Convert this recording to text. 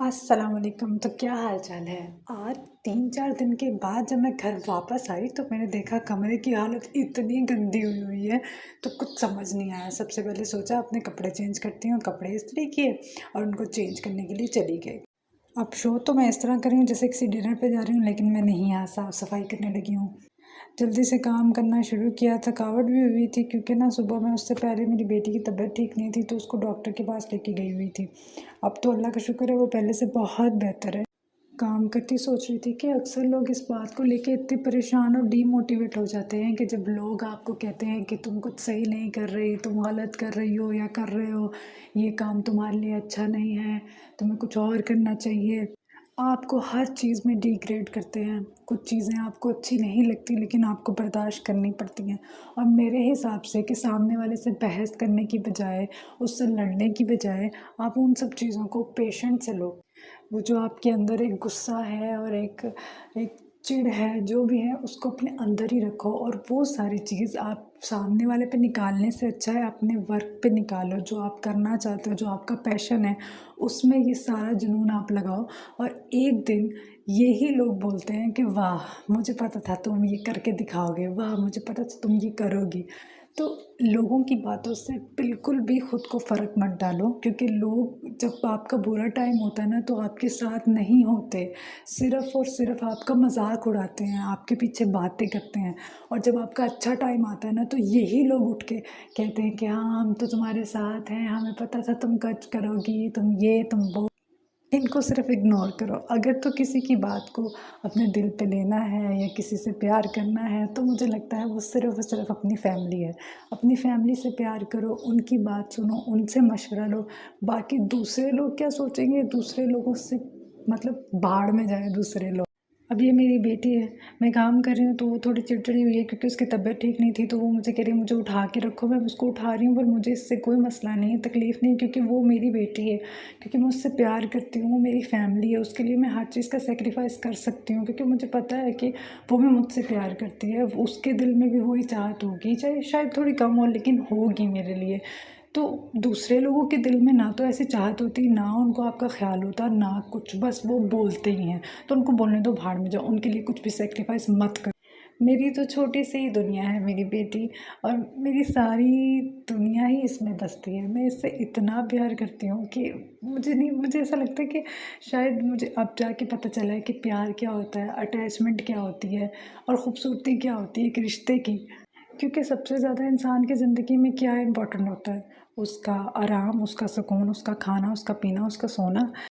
अस्सलाम वालेकुम। तो क्या हाल चाल है? आज 3-4 दिन के बाद जब मैं घर वापस आई तो मैंने देखा कमरे की हालत इतनी गंदी हुई हुई है, तो कुछ समझ नहीं आया। सबसे पहले सोचा अपने कपड़े चेंज करती हूँ, कपड़े इस्त्री किए और उनको चेंज करने के लिए चली गई। अब शो तो मैं इस तरह कर रही हूँ जैसे किसी डिनर पे जा रही हूँ, लेकिन मैं नहीं, यहाँ साफ-सफाई करने लगी हूँ। जल्दी से काम करना शुरू किया, थकावट भी हुई थी क्योंकि ना सुबह में उससे पहले मेरी बेटी की तबीयत ठीक नहीं थी, तो उसको डॉक्टर के पास लेके गई हुई थी। अब तो अल्लाह का शुक्र है वो पहले से बहुत बेहतर है। काम करती सोच रही थी कि अक्सर लोग इस बात को लेके इतने परेशान और डीमोटिवेट हो जाते हैं कि जब लोग आपको कहते हैं कि तुम कुछ सही नहीं कर रही, तुम गलत कर रही हो या कर रहे हो, ये काम तुम्हारे लिए अच्छा नहीं है, तुम्हें कुछ और करना चाहिए। आपको हर चीज़ में डिग्रेड करते हैं। कुछ चीज़ें आपको अच्छी नहीं लगती लेकिन आपको बर्दाश्त करनी पड़ती हैं। और मेरे हिसाब से कि सामने वाले से बहस करने की बजाय, उससे लड़ने की बजाय आप उन सब चीज़ों को पेशेंस से लो। वो जो आपके अंदर एक गुस्सा है और एक एक चिढ़ है, जो भी है उसको अपने अंदर ही रखो और वो सारी चीज़ आप सामने वाले पे निकालने से अच्छा है अपने वर्क पे निकालो। जो आप करना चाहते हो, जो आपका पैशन है, उसमें ये सारा जुनून आप लगाओ और एक दिन यही लोग बोलते हैं कि वाह! मुझे पता था तुम ये करके दिखाओगे, वाह! मुझे पता था तुम ये करोगी। तो लोगों की बातों से बिल्कुल भी खुद को फ़र्क मत डालो, क्योंकि लोग जब आपका बुरा टाइम होता है ना तो आपके साथ नहीं होते, सिर्फ़ और सिर्फ़ आपका मज़ाक उड़ाते हैं, आपके पीछे बातें करते हैं। और जब आपका अच्छा टाइम आता है ना तो यही लोग उठ के कहते हैं कि हाँ, हम तो तुम्हारे साथ हैं, हमें पता था तुम कुछ करोगी, तुम ये तुम वो। इनको सिर्फ इग्नोर करो। अगर तो किसी की बात को अपने दिल पे लेना है या किसी से प्यार करना है, तो मुझे लगता है वो सिर्फ़ और सिर्फ़ अपनी फ़ैमिली है। अपनी फ़ैमिली से प्यार करो, उनकी बात सुनो, उनसे मशवरा लो। बाकी दूसरे लोग क्या सोचेंगे, दूसरे लोगों से मतलब भाड़ में जाए दूसरे लोग। अब ये मेरी बेटी है, मैं काम कर रही हूँ तो वो थोड़ी चिड़चिड़ी हुई है क्योंकि उसकी तबीयत ठीक नहीं थी, तो वो मुझे कह रही है मुझे उठा के रखो। मैं उसको उठा रही हूँ पर मुझे इससे कोई मसला नहीं है, तकलीफ़ नहीं है, क्योंकि वो मेरी बेटी है, क्योंकि मैं उससे प्यार करती हूँ, वो मेरी फ़ैमिली है, उसके लिए मैं हर चीज़ का सैक्रिफ़ाइस कर सकती हूँ, क्योंकि मुझे पता है कि वो भी मुझसे प्यार करती है। उसके दिल में भी वही चाहत होगी, चाहे शायद थोड़ी कम हो लेकिन होगी मेरे लिए। तो दूसरे लोगों के दिल में ना तो ऐसी चाहत होती, ना उनको आपका ख़्याल होता, ना कुछ, बस वो बोलते ही हैं। तो उनको बोलने दो, भाड़ में जाओ, उनके लिए कुछ भी सैक्रिफ़ाइस मत करो। मेरी तो छोटी सी ही दुनिया है मेरी बेटी, और मेरी सारी दुनिया ही इसमें बसती है। मैं इससे इतना प्यार करती हूँ कि मुझे ऐसा लगता है कि शायद मुझे अब जाके पता चला है कि प्यार क्या होता है, अटैचमेंट क्या होती है और ख़ूबसूरती क्या होती है एक रिश्ते की। क्योंकि सबसे ज़्यादा इंसान की ज़िंदगी में क्या इम्पोर्टेंट होता है? उसका आराम, उसका सुकून, उसका खाना, उसका पीना, उसका सोना।